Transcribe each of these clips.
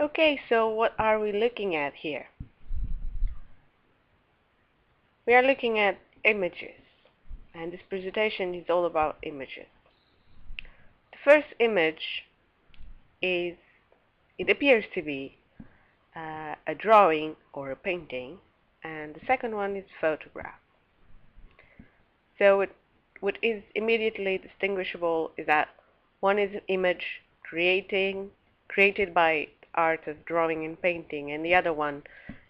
Okay, so what are we looking at here? We are looking at images, and this presentation is all about images. The first image is, it appears to be a drawing or a painting, and the second one is a photograph. So what is immediately distinguishable is that one is an image created by art of drawing and painting, and the other one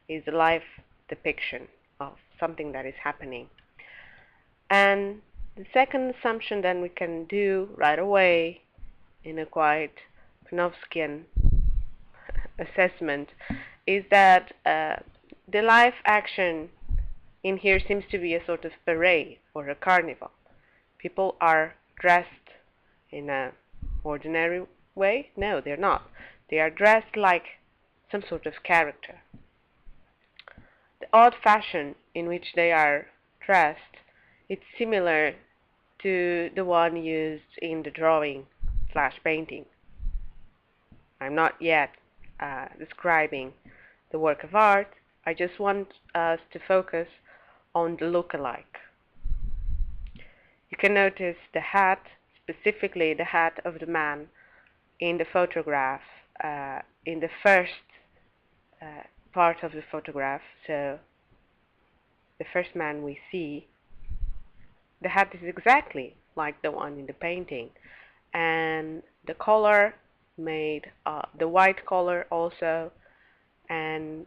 is a live depiction of something that is happening. And the second assumption then we can do right away in a quite Panofskian assessment is that the live action in here seems to be a sort of parade or a carnival. People are dressed in an ordinary way? No, they're not. They are dressed like some sort of character. The odd fashion in which they are dressed, it's similar to the one used in the drawing / painting. I'm not yet describing the work of art. I just want us to focus on the look-alike. You can notice the hat, specifically the hat of the man in the photograph, in the first part of the photograph. So the first man we see, the hat is exactly like the one in the painting, and the color made the white color also, and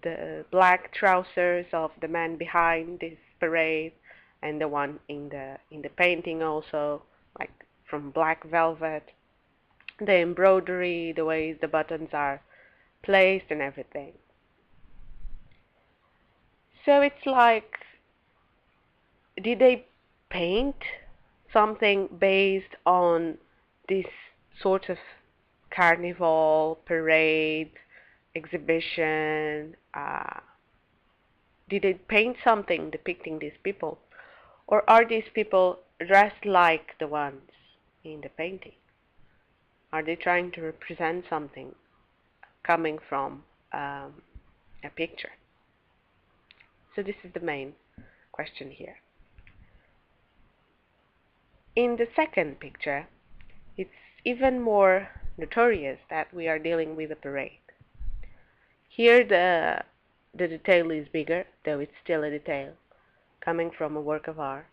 the black trousers of the man behind this parade, and the one in the painting also, like from black velvet, the embroidery, the way the buttons are placed and everything. So it's like, did they paint something based on this sort of carnival, parade, exhibition? Did they paint something depicting these people? Or are these people dressed like the ones in the painting? Are they trying to represent something coming from a picture? So this is the main question here. In the second picture, it's even more notorious that we are dealing with a parade. Here the detail is bigger, though it's still a detail coming from a work of art,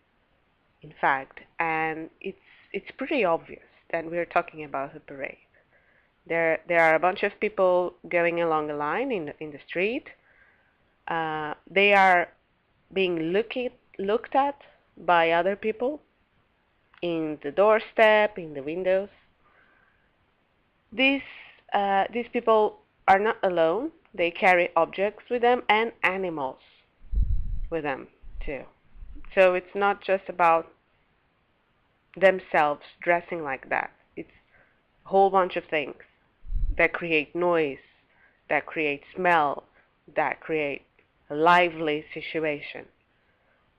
in fact, and it's pretty obvious that we're talking about a parade. There are a bunch of people going along a line in the street. They are being looked at by other people in the doorstep, in the windows. These people are not alone. They carry objects with them and animals with them too. So it's not just about themselves dressing like that. It's a whole bunch of things that create noise, that create smell, that create a lively situation.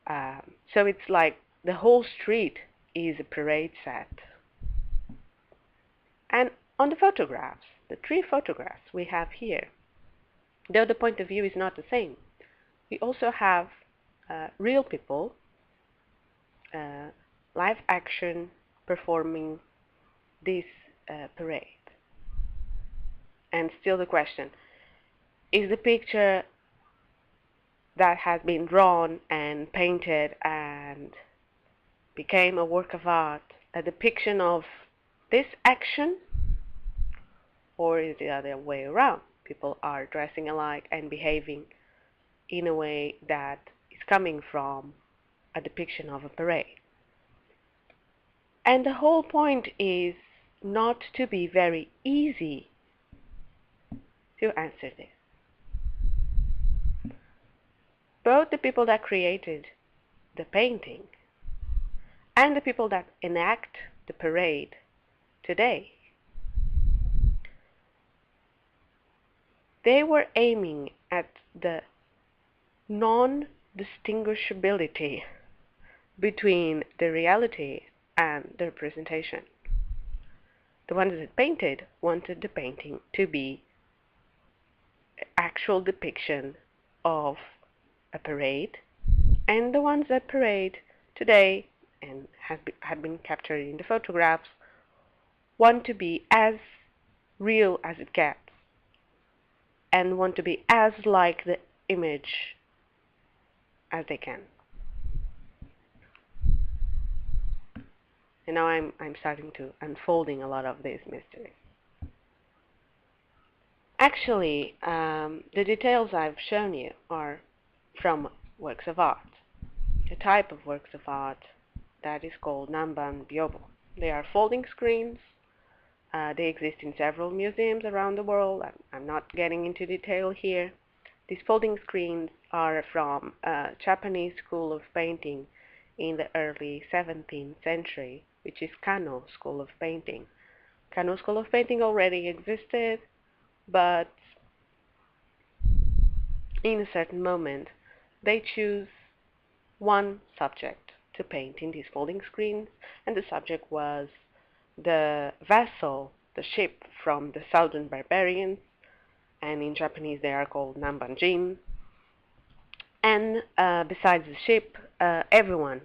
So it's like the whole street is a parade set. And on the photographs, the 3 photographs we have here, though the point of view is not the same, we also have real people, live action, performing this parade. And still the question, is the picture that has been drawn and painted and became a work of art a depiction of this action, or is it the other way around? People are dressing alike and behaving in a way that is coming from a depiction of a parade. And the whole point is not to be very easy to answer this. Both the people that created the painting and the people that enact the parade today, they were aiming at the non-distinguishability between the reality and the representation. the ones that painted wanted the painting to be an actual depiction of a parade, and the ones that parade today and had been captured in the photographs want to be as real as it gets and want to be as like the image as they can. And now I'm starting to unfolding a lot of these mysteries. Actually, the details I've shown you are from works of art, a type of works of art that is called Namban byobu. They are folding screens. They exist in several museums around the world. I'm not getting into detail here. These folding screens are from a Japanese school of painting in the early 17th century, which is Kano School of Painting. Kano School of Painting already existed, but in a certain moment they choose one subject to paint in these folding screens, and the subject was the vessel, the ship from the southern barbarians, and in Japanese they are called Namban. And besides the ship, everyone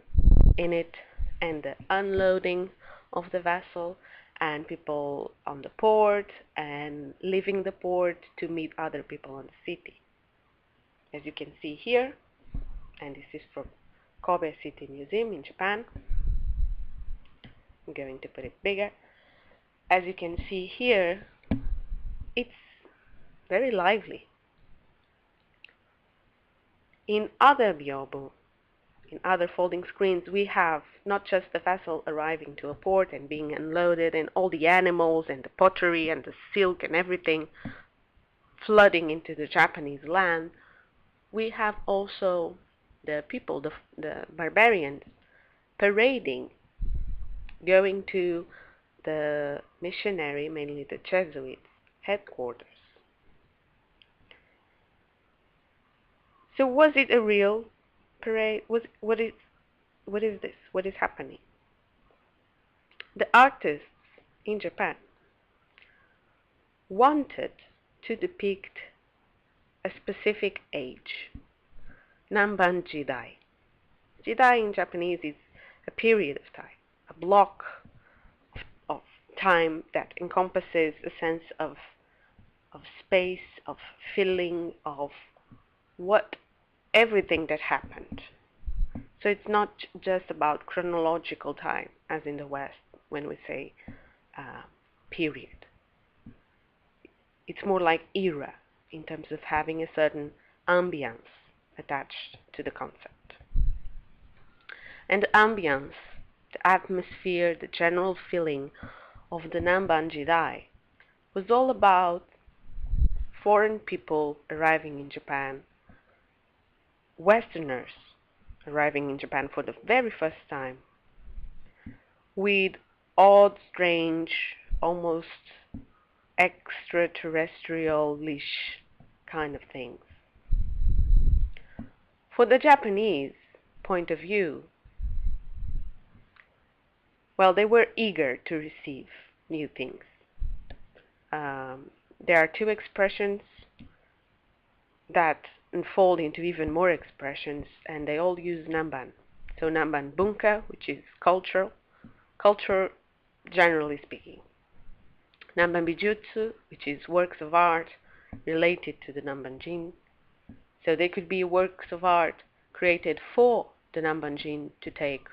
in it, and the unloading of the vessel, and people on the port, and leaving the port to meet other people in the city. As you can see here, and this is from Kobe City Museum in Japan. I'm going to put it bigger. As you can see here, it's very lively. In other byobu, in other folding screens, we have not just the vessel arriving to a port and being unloaded, and all the animals and the pottery and the silk and everything flooding into the Japanese land. We have also the people, the barbarians, parading, going to the missionary, mainly the Jesuits, headquarters. So was it a real parade? What is this? What is happening? The artists in Japan wanted to depict a specific age, Namban jidai. Jidai in Japanese is a period of time, a block of time that encompasses a sense of space, of feeling, of everything that happened. So it's not just about chronological time, as in the West, when we say period. It's more like era, in terms of having a certain ambience attached to the concept. And the ambience, the atmosphere, the general feeling of the Namban jidai was all about foreign people arriving in Japan, Westerners arriving in Japan for the very first time, with odd, strange, almost extraterrestrial-ish kind of things. For the Japanese point of view, well, they were eager to receive new things. There are two expressions that unfold into even more expressions, and they all use Namban. So Namban bunka, which is culture generally speaking. Namban bijutsu, which is works of art related to the Namban. So they could be works of art created for the Namban to take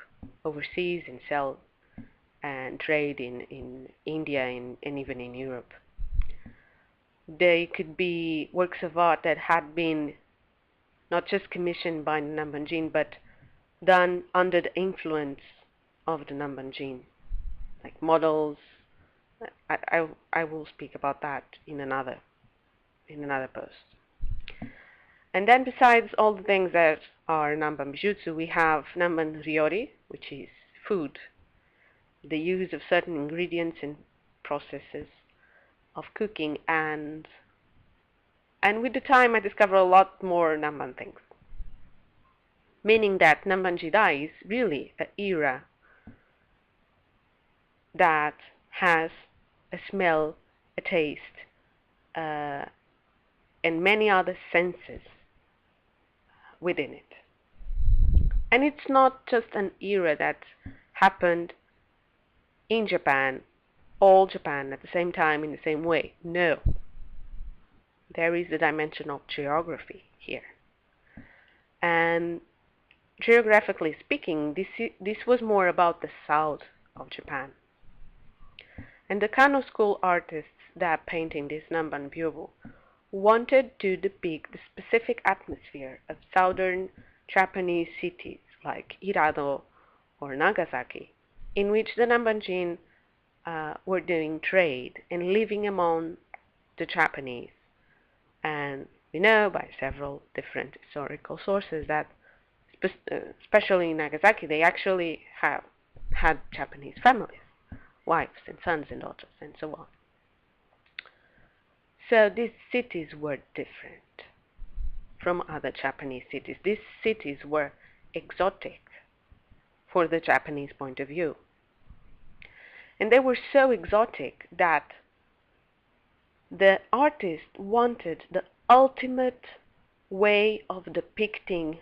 overseas and sell and trade in India and even in Europe. They could be works of art that had been not just commissioned by the Namban, but done under the influence of the Namban, like models. I will speak about that in another post. And then besides all the things that are Namban bijutsu, we have Namban ryori, which is food, the use of certain ingredients and processes of cooking, and with the time I discovered a lot more Namban things, meaning that Namban jidai is really an era that has a smell, a taste, and many other senses within it. And it's not just an era that happened in Japan, all Japan at the same time in the same way. No. There is the dimension of geography here. And geographically speaking, this was more about the south of Japan. And the Kano school artists that painting this Namban byobu wanted to depict the specific atmosphere of southern Japanese cities like Hirado or Nagasaki, in which the Nambanjin were doing trade and living among the Japanese. And we know by several different historical sources that, especially in Nagasaki, they actually have had Japanese families, wives and sons and daughters and so on. So these cities were different from other Japanese cities. These cities were exotic for the Japanese point of view. And they were so exotic that the artist wanted the ultimate way of depicting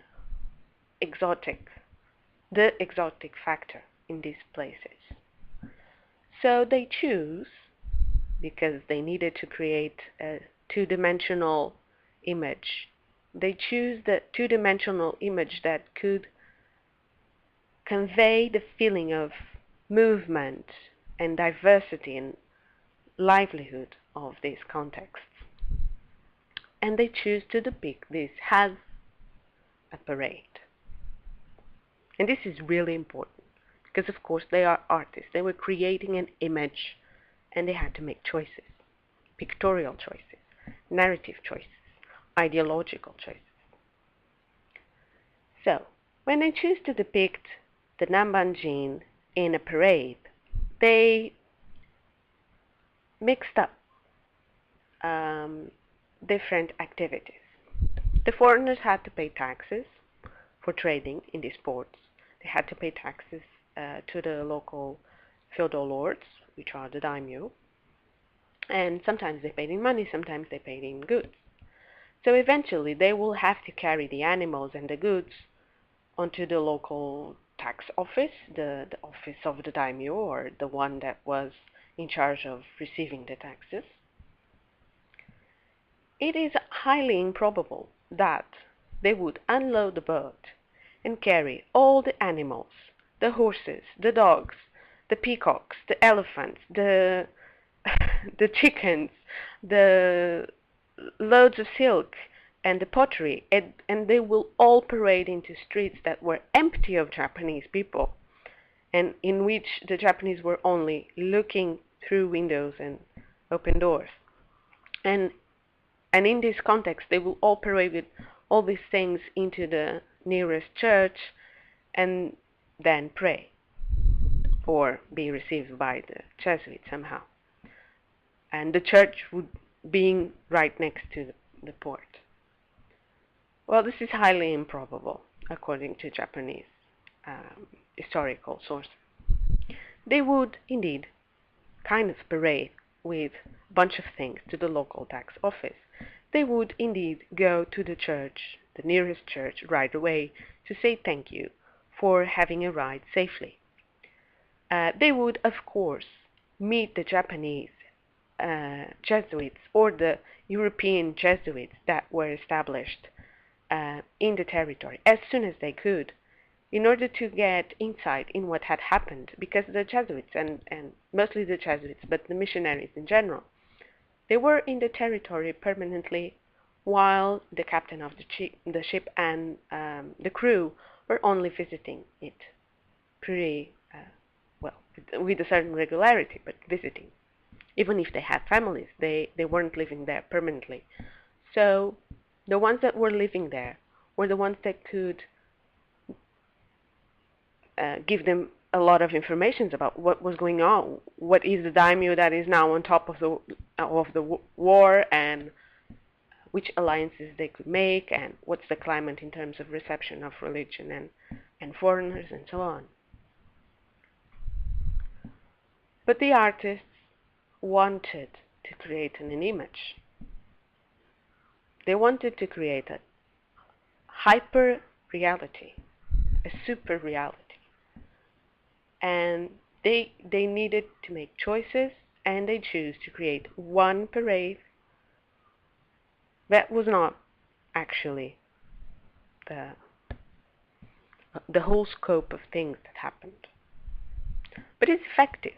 the exotic factor in these places. So they choose, because they needed to create a two-dimensional image, they choose the two-dimensional image that could convey the feeling of movement and diversity and livelihood of these contexts. And they choose to depict this as a parade. And this is really important because, of course, they are artists. They were creating an image and they had to make choices, pictorial choices, narrative choices, ideological choices. So, when they choose to depict the Nambanjin in a parade, they mixed up different activities. The foreigners had to pay taxes for trading in these ports. They had to pay taxes to the local feudal lords, which are the daimyo, and sometimes they paid in money, sometimes they paid in goods. So eventually they will have to carry the animals and the goods onto the local tax office, the office of the daimyo, or the one that was in charge of receiving the taxes. It is highly improbable that they would unload the boat and carry all the animals, the horses, the dogs, the peacocks, the elephants, the chickens, the loads of silk and the pottery, and they will all parade into streets that were empty of Japanese people, and in which the Japanese were only looking through windows and open doors. And in this context, they will all parade with all these things into the nearest church and then pray or be received by the Jesuits somehow. And the church would being right next to the port. Well, this is highly improbable, according to Japanese historical sources. They would indeed kind of parade with a bunch of things to the local tax office. They would indeed go to the church, the nearest church, right away to say thank you for having arrived safely. They would, of course, meet the Japanese Jesuits or the European Jesuits that were established in the territory as soon as they could, in order to get insight in what had happened, because the Jesuits, and mostly the Jesuits, but the missionaries in general, they were in the territory permanently, while the captain of the ship and the crew were only visiting it pretty well, with a certain regularity, but visiting. Even if they had families, they weren't living there permanently. So the ones that were living there were the ones that could give them a lot of information about what was going on, what is the daimyo that is now on top of the war, and which alliances they could make, and what's the climate in terms of reception of religion and foreigners and so on. But the artists wanted to create an image. They wanted to create a hyper reality, a super reality. And they needed to make choices, and they chose to create one parade that was not actually the whole scope of things that happened, but it's effective.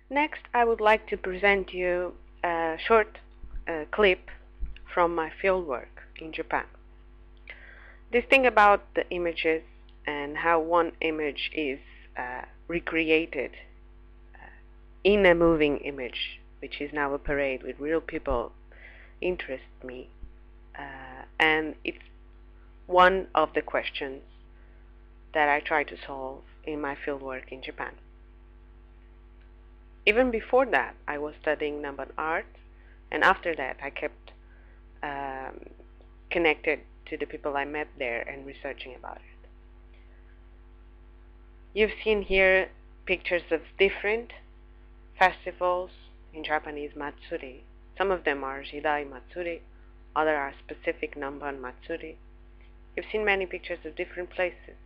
Next, I would like to present you a short clip from my fieldwork in Japan. This thing about the images and how one image is recreated in a moving image, which is now a parade with real people, interests me, and it's one of the questions that I try to solve in my fieldwork in Japan. Even before that, I was studying Namban art, and after that I kept connected to the people I met there and researching about it. You've seen here pictures of different festivals in Japanese matsuri. Some of them are jidai matsuri, others are specific Namban matsuri. You've seen many pictures of different places.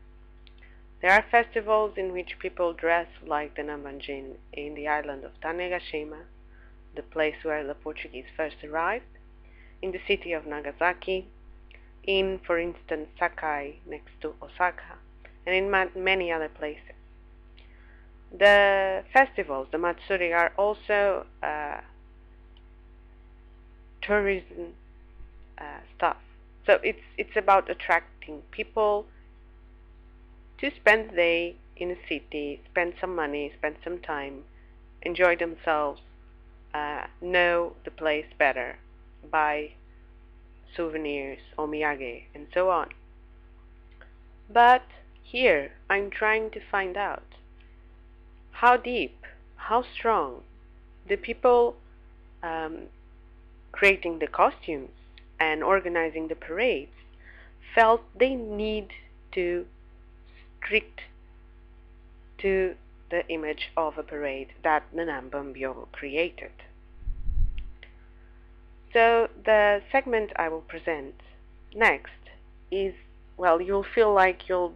There are festivals in which people dress like the Nambanjin in the island of Tanegashima, the place where the Portuguese first arrived, in the city of Nagasaki, in, for instance, Sakai next to Osaka, and in many other places. The festivals, the Matsuri, are also tourism stuff. So it's about attracting people to spend the day in a city, spend some money, spend some time, enjoy themselves, know the place better, buy souvenirs, omiyage, and so on. But here I'm trying to find out how deep, how strong the people creating the costumes and organizing the parades felt they need to strict to the image of a parade that the Namban byobu created. So the segment I will present next is, well, you'll feel like you're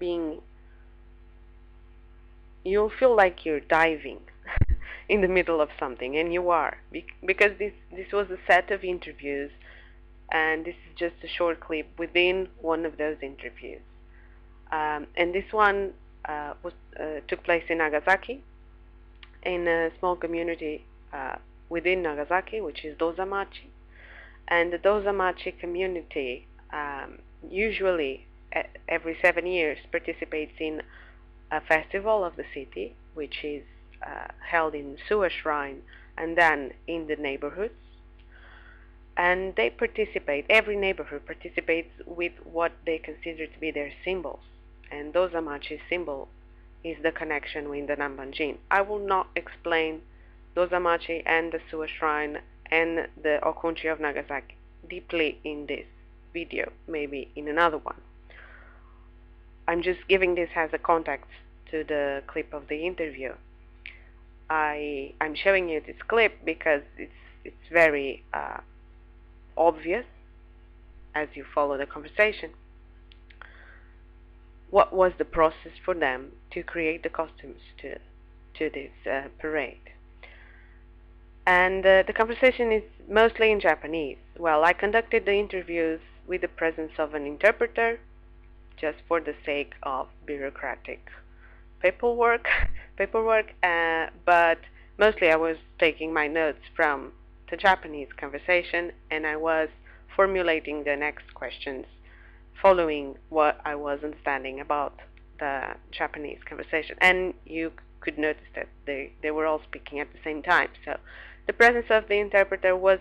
diving in the middle of something, and you are, because this was a set of interviews, and this is just a short clip within one of those interviews. And this one took place in Nagasaki, in a small community within Nagasaki, which is Dozamachi. And the Dozamachi community usually every 7 years participates in a festival of the city, which is held in Suwa Shrine and then in the neighborhoods. And they participate, every neighborhood participates with what they consider to be their symbols. And Dozamachi's symbol is the connection with the Nambanjin. I will not explain Dozamachi and the Suwa Shrine and the Okunchi of Nagasaki deeply in this video, maybe in another one. I'm just giving this as a context to the clip of the interview. I'm showing you this clip because it's very obvious as you follow the conversation. What was the process for them to create the costumes to this parade? And the conversation is mostly in Japanese. Well, I conducted the interviews with the presence of an interpreter, just for the sake of bureaucratic paperwork, but mostly I was taking my notes from the Japanese conversation, and I was formulating the next questions following what I was understanding about the Japanese conversation. And you could notice that they were all speaking at the same time. So the presence of the interpreter was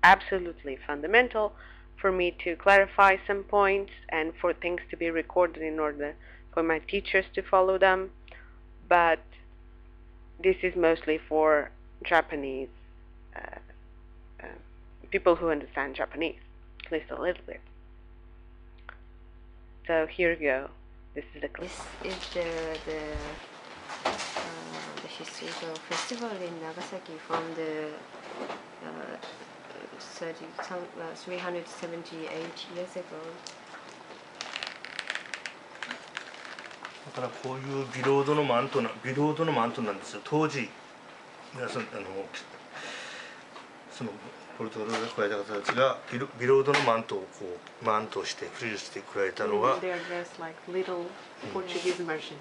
absolutely fundamental for me to clarify some points and for things to be recorded in order for my teachers to follow them. But this is mostly for Japanese people who understand Japanese, at least a little bit. So here we go. This is the clip. This is the historical festival in Nagasaki from the 378 years ago. だからこういうビロードのマントなんですよ。当時皆さんそのポルトガルで来られた方たちがビロードのマントをこうマントしてプリルしてくられたのが、They are dressed like little Portuguese merchants.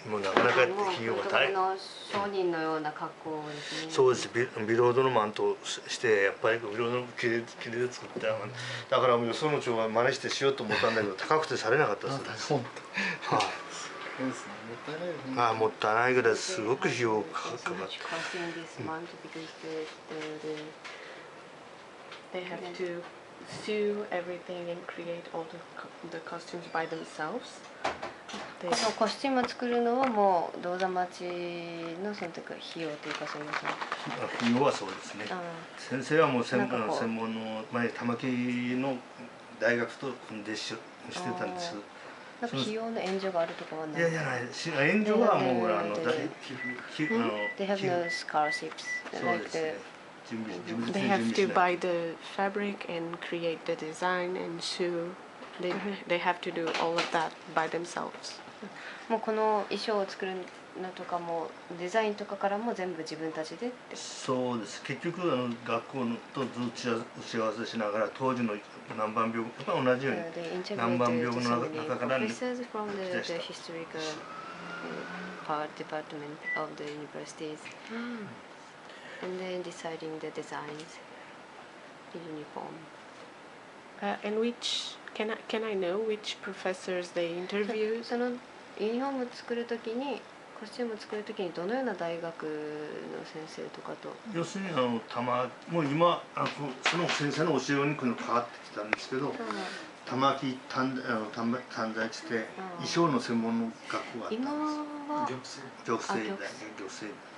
もうなかなか費用が大変。商人のような格好ですね。そうです。ビロードのマントをしてやっぱりビロードの木で作った。だからよその町は真似してしようと思ったんだけど高くてされなかったです。はい。ああもったいないぐらいすごく費用がかかって。They have to sew everything and create all the costumes by themselves. このコスチュームを作るのはもう銅座町のその時費用というかそういう費用はそうですね。先生はもう専門の前玉木の大学と組んでしてたんです。なんか費用の援助があるとかはない。いやいや援助はもうThey have no scholarships. そうですね。They have to buy the fabric and create the design and sew. They have to do all of that by themselves. もうこの衣装を作るのとかもデザインとかからも全部自分たちでって。そうです。結局学校と打ち合わせしながら当時の南蛮屏風やっぱ同じように南蛮屏風の中からに。Professors from the historical department of the universities, and then deciding the designs, the uniform. And which can I know which professors they interviewed? そのユニフォーム作るときにコスチューム作るときにどのような大学の先生とかと。要するにもう今その先生の教えに変わってきたんですけど、玉木短大地で衣装の専門の学校があったんです。今は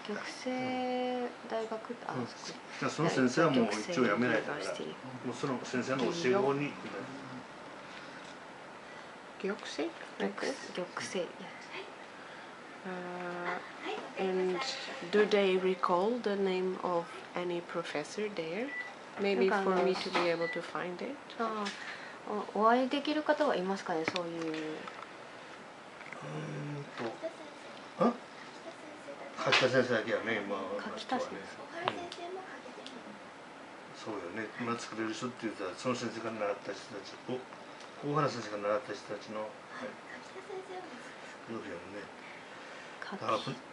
玉成大学その先生はもう一応辞めないから、もうその先生の教え子に。玉成。And do they recall the name of any professor there? Maybe for me to be able to find it. お会いできる方はいますかね、そういう。柿田先生だけはね、今柿田先生。そうよね。今作れる人って言ったらその先生から習った人たち、大原先生から習った人たちの。そうだよね。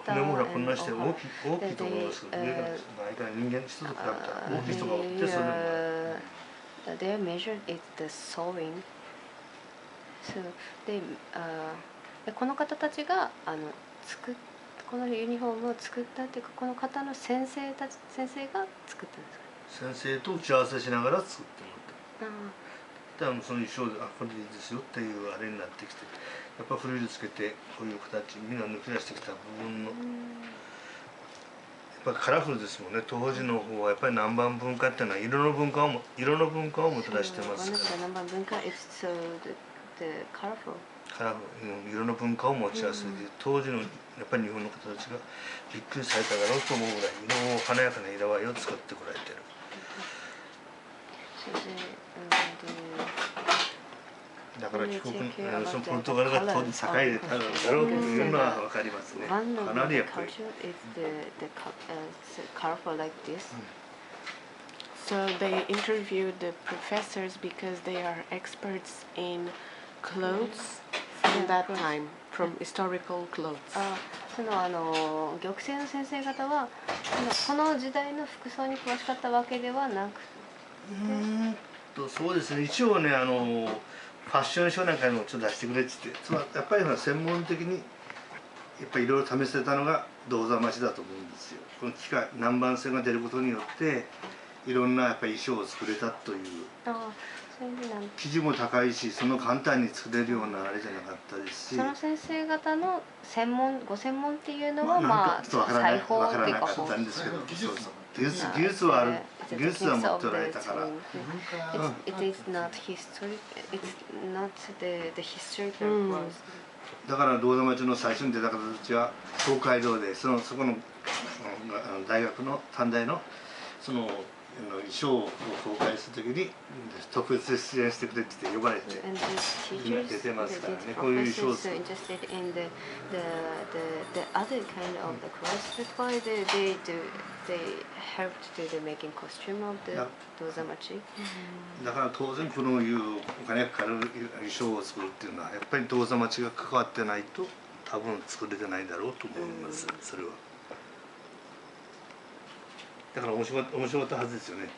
骨もこんなして大きいと思いますけど、上から人間人と比べたら大きい人がおってそれも。Their measure is the sewing. So they この方たちがこのユニフォームを作ったっていうか、この方の先生が作ったんですか。先生と打ち合わせしながら作ってもらった。その衣装でこれでいいですよっていうあれになってきて、やっぱフリルつけてこういう形みんな抜き出してきた部分の。やっぱカラフルですもんね。当時の方はやっぱり南蛮文化っていうのは色の文化をもたらしてますから。南蛮文化 is so the colorful. 色の文化を持ち合わせて、当時のやっぱり日本の方たちがびっくりされただろうと思うぐらい色を華やかな色合いを使ってこられてる。だから帰国そのポルトガルが当時栄えてただろうというのは分かりますね。かなりやっぱり。So they interviewed the professors because they are experts in clothes from that time, from historical clothes. その玉成の先生方はこの時代の服装に詳しかったわけではなくて。そうですね。一応ねファッションショーなんかにもちょっと出してくれって言って、やっぱり専門的にやっぱりいろいろ試せたのが銅座町だと思うんですよ。この機械南蛮線が出ることによっていろんなやっぱり衣装を作れたという。生地も高いし、その簡単に作れるようなあれじゃなかったですし。その先生方のご専門っていうのはまあ裁縫っていうか。技術はある。技術は持っておられたから。It is not history. It's not the historical だから銅座町の最初に出た方たちは東海道でそこの大学の短大のその衣装を公開するときに特別出演してくれって呼ばれて出てますからね。こういう衣装を作る。interested in the other kind of the clothes. That's why they helped to the making costume of the dozamachi. だから当然このいうお金がかかる衣装を作るっていうのはやっぱり銅座町が関わってないと多分作れてないだろうと思います。それは。だから面白かったはずですよね。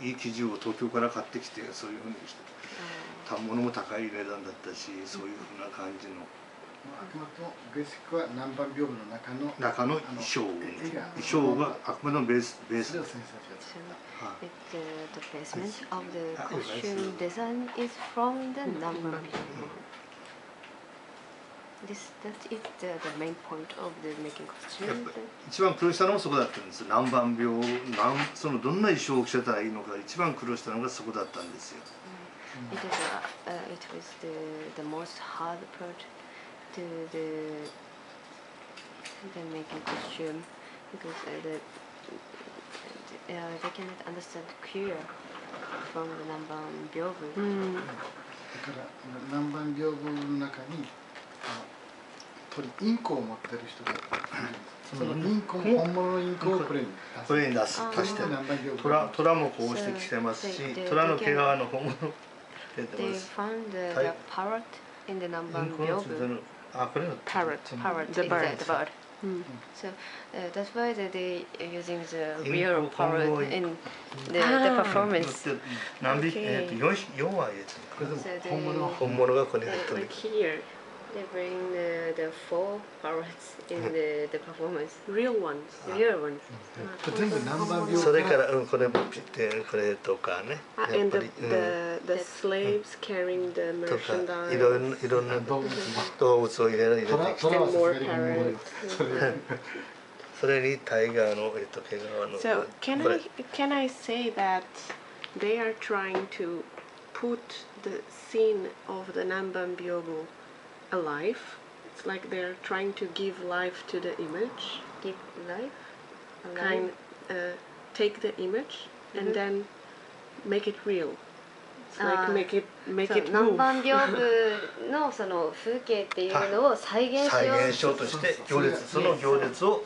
いい生地を東京から買ってきてそういうふうにして物も高い値段だったし、そういうふうな感じのあくまでもベーシックは南蛮屏風の中の衣装があくまでもベース。The basement of the costume design is from the Namban. That is the main point of the making costume. 一番苦労したのもそこだったんです。南蛮病、そのどんな衣装を着せたらいいのか一番苦労したのがそこだったんですよ。It was the most hard part to the making costume because they cannot understand clear from the Namban byobu. だから南蛮屏風の中にインコを持ってる人がいるんです。そのインコも本物のインコをこれに出して虎もこうして着てますし、虎の毛皮の本物出てます。They found the parrot in the Namban byobu. これは Parrot, the bird. So that's why they using the real parrot in the performance. 4話やつ。本物がこれに入ってる。Like here, they bring the 4 parrots in the performance. Real ones. Real ones. 全部南蛮屏風。それからこれとかね。And the slaves carrying the とか merchandise. いろんな動物を入れてきて、 And more parrots. それにタイガーの毛皮の。 So can I say that they are trying to put the scene of the Namban byobu alive? It's like they're trying to give life to the image. Give life. Take the image and then make it real. It's like make it move. 南蛮屏風のその風景っていうのを再現しようとしてその行列を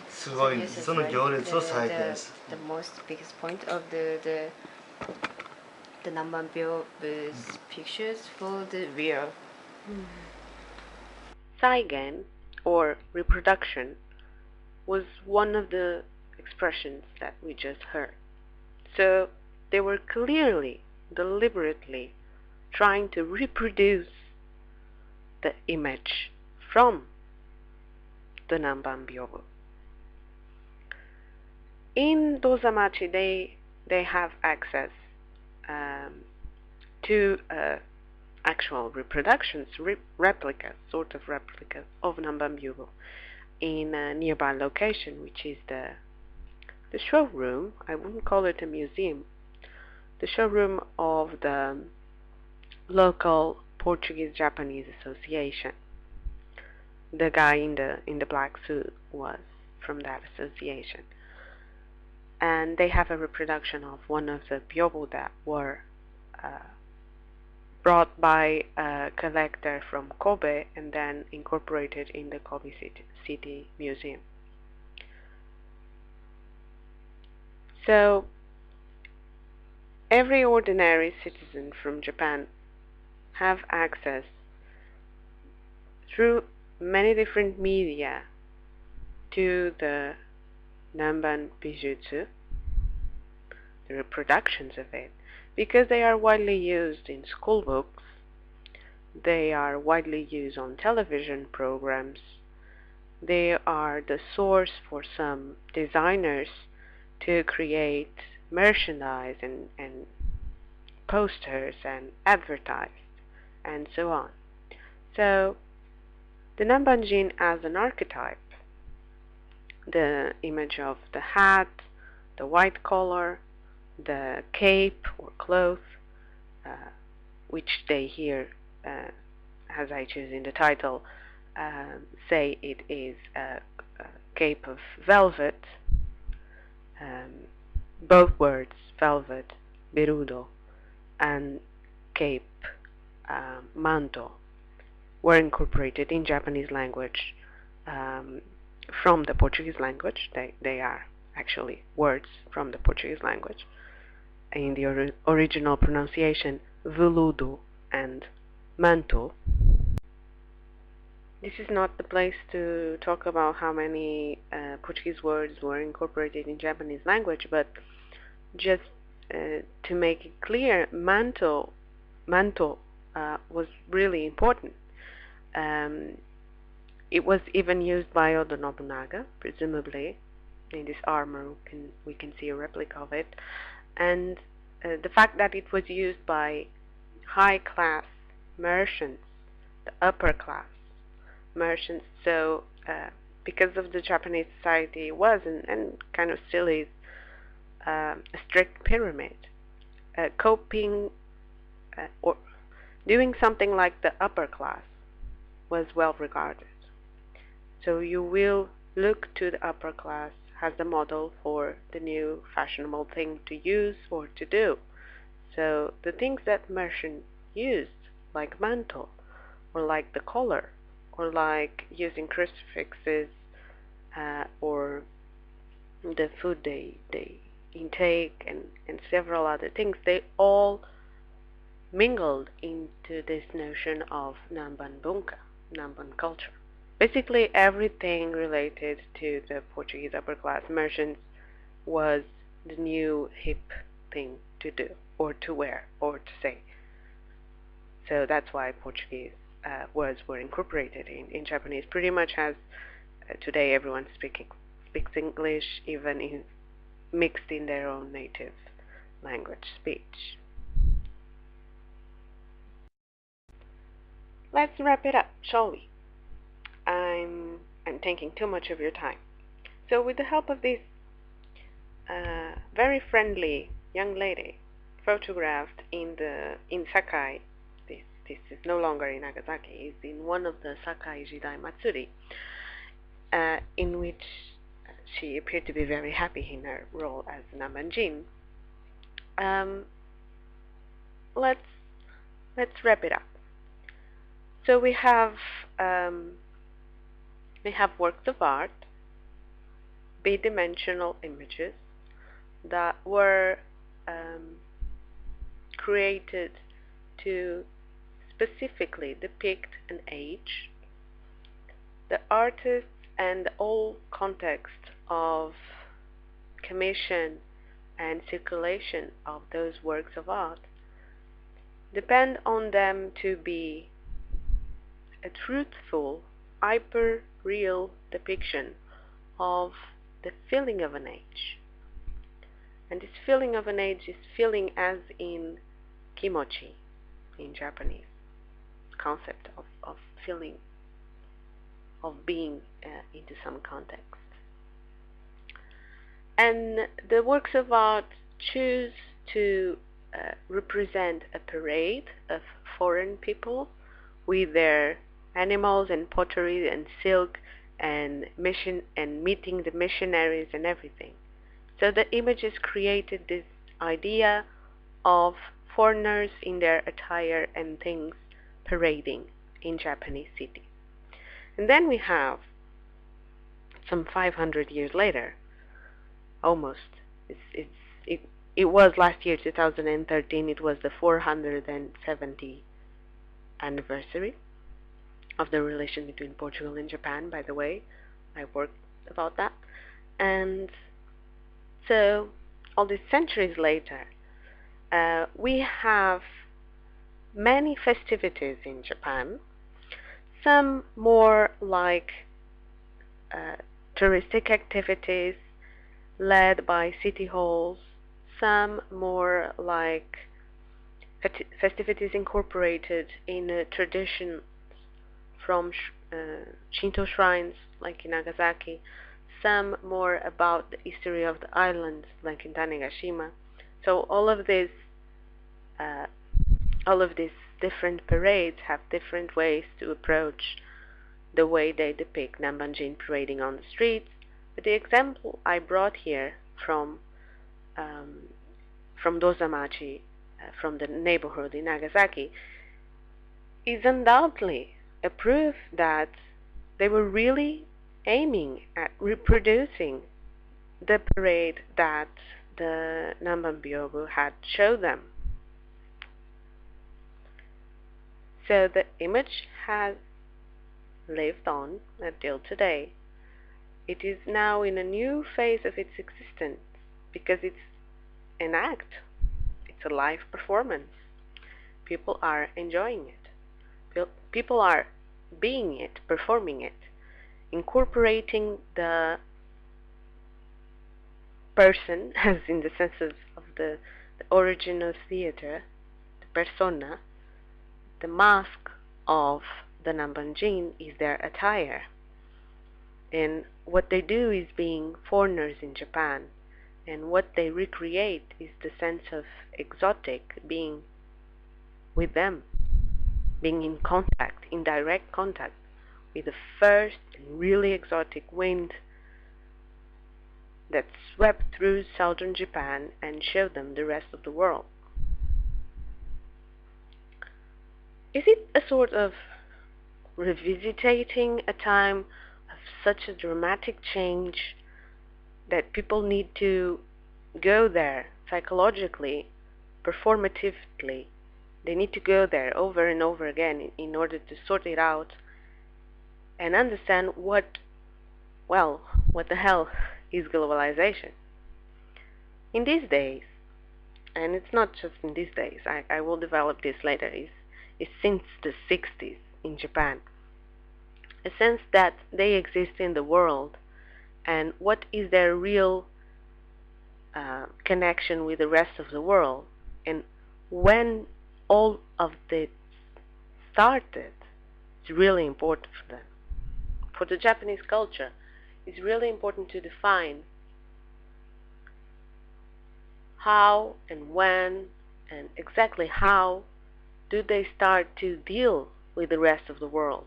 すごいその行列を再現する。 The most biggest point of the Namban byobu's pictures for the real. Saigen, or reproduction, was one of the expressions that we just heard. So they were clearly, deliberately trying to reproduce the image from the Namban byobu. In Dozamachi, they have access to actual reproductions, replicas, sort of replicas of Namban byobu in a nearby location, which is the showroom. I wouldn't call it a museum. The showroom of the local Portuguese-Japanese Association. The guy in the black suit was from that association. And they have a reproduction of one of the byobu that were brought by a collector from Kobe and then incorporated in the Kobe City Museum. So every ordinary citizen from Japan have access through many different media to the Namban Bijutsu, the reproductions of it, because they are widely used in school books, they are widely used on television programs, they are the source for some designers to create merchandise and posters and advertised and so on. So the Nambanjin as an archetype, the image of the hat, the white collar, the cape or cloth, which they here as I choose in the title, say it is a cape of velvet. Both words, velvet, veludo, and cape, manto, were incorporated in Japanese language from the Portuguese language. They are actually words from the Portuguese language. In the original pronunciation, veludo and manto. This is not the place to talk about how many Portuguese words were incorporated in Japanese language, but just to make it clear, manto was really important. It was even used by Oda Nobunaga, presumably. In this armor we can see a replica of it. And the fact that it was used by high-class merchants, the upper-class merchants, so because of the Japanese society was and kind of still is a strict pyramid, coping or doing something like the upper class was well regarded. So you will look to the upper class as the model for the new fashionable thing to use or to do. So the things that merchants used, like mantle, or like the collar, or like using crucifixes, or the food they intake, and several other things, they all mingled into this notion of Namban bunka, Namban culture. Basically everything related to the Portuguese upper class merchants was the new hip thing to do, or to wear, or to say. So that's why Portuguese words were incorporated in Japanese, pretty much as today everyone speaks English, even mixed in their own native language speech. Let's wrap it up, shall we? I'm taking too much of your time. So with the help of this very friendly young lady photographed in Sakai, this is no longer in Nagasaki, it's in one of the Sakai Jidai Matsuri, in which she appeared to be very happy in her role as Nambanjin. Let's wrap it up. So we have works of art, bidimensional images that were created to specifically depict an age. The artists and the whole context of commission and circulation of those works of art depend on them to be a truthful, hyper-real depiction of the feeling of an age. And this feeling of an age is feeling as in kimochi in Japanese, concept of feeling, of being into some context. And the works of art choose to represent a parade of foreign people with their animals and pottery and silk and mission and meeting the missionaries and everything. So the images created this idea of foreigners in their attire and things parading in Japanese city. And then we have, some 500 years later, almost, it was last year, 2013, it was the 470th anniversary of the relation between Portugal and Japan, by the way. I worked about that. And so, all these centuries later, we have many festivities in Japan, some more like touristic activities led by city halls, some more like festivities incorporated in traditions from Shinto shrines, like in Nagasaki, some more about the history of the islands, like in Tanegashima. So all of these different parades have different ways to approach the way they depict Namban parading on the streets. But the example I brought here from Dozamachi, from the neighborhood in Nagasaki, is undoubtedly a proof that they were really aiming at reproducing the parade that the Namban byobu had showed them. So the image has lived on until today. It is now in a new phase of its existence because it's an act. It's a live performance. People are enjoying it. People are being it, performing it, incorporating the person, as in the sense of the origin of theater, the persona. The mask of the Namban is their attire. And what they do is being foreigners in Japan. And what they recreate is the sense of exotic, being with them, being in contact, in direct contact with the first and really exotic wind that swept through southern Japan and showed them the rest of the world. Is it a sort of revisiting a time of such a dramatic change that people need to go there psychologically, performatively? They need to go there over and over again in order to sort it out and understand what the hell is globalization. In these days, and it's not just in these days, I will develop this later, is since the 60s in Japan, a sense that they exist in the world, and what is their real connection with the rest of the world, and when all of this started, it's really important for them. For the Japanese culture, it's really important to define how and when and exactly how do they start to deal with the rest of the world.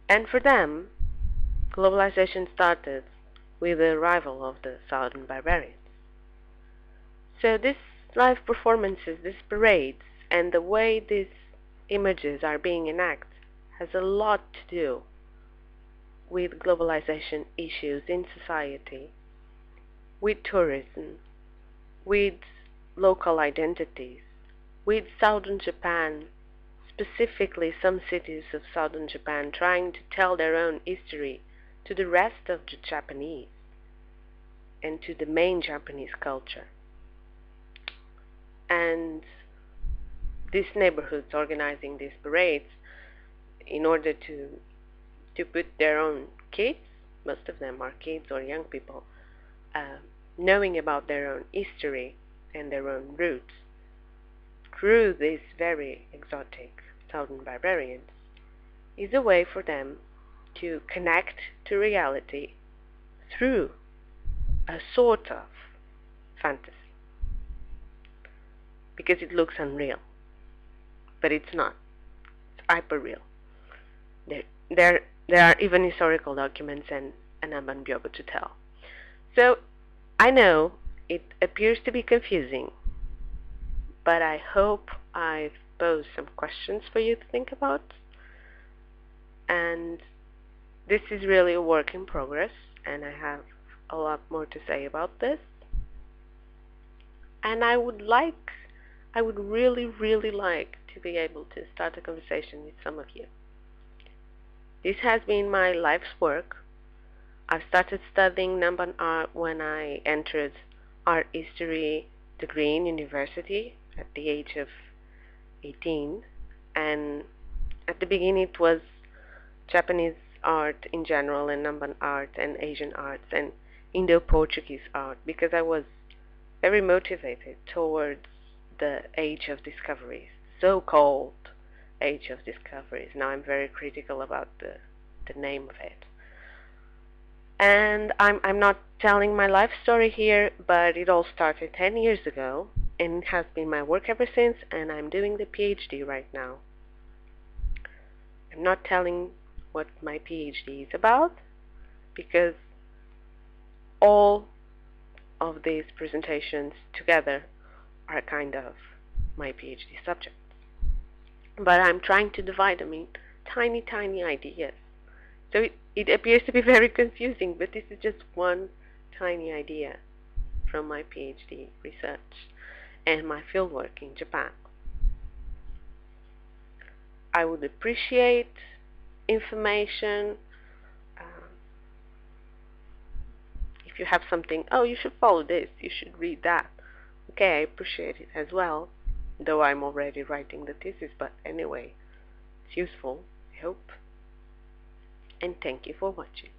And for them, globalization started with the arrival of the southern barbarians. So these live performances, these parades, and the way these images are being enacted has a lot to do with globalization issues in society, with tourism, with local identities, with southern Japan, specifically some cities of southern Japan trying to tell their own history to the rest of the Japanese and to the main Japanese culture. And these neighborhoods organizing these parades in order to put their own kids, most of them are kids or young people, knowing about their own history and their own roots through these very exotic southern barbarians is a way for them to connect to reality through a sort of fantasy, because it looks unreal, but it's not. It's hyper real. There are even historical documents and an Namban byobu to tell. So I know it appears to be confusing, but I hope I've posed some questions for you to think about. And this is really a work in progress, and I have a lot more to say about this. And I would really, really like to be able to start a conversation with some of you. This has been my life's work. I started studying Namban art when I entered art history degree in university at the age of 18, and at the beginning it was Japanese art in general and Namban art and Asian arts and Indo-Portuguese art, because I was very motivated towards the age of discoveries, so-called age of discoveries. Now I'm very critical about the name of it. And I'm not telling my life story here, but it all started 10 years ago and it has been my work ever since, and I'm doing the PhD right now. I'm not telling what my PhD is about, because all of these presentations together are kind of my PhD subjects. But I'm trying to divide them in tiny, tiny ideas. So it appears to be very confusing, but this is just one tiny idea from my PhD research and my fieldwork in Japan. I would appreciate information. If you have something, oh, you should follow this, you should read that. Okay, I appreciate it as well, though I'm already writing the thesis, but anyway, it's useful, I hope. And thank you for watching.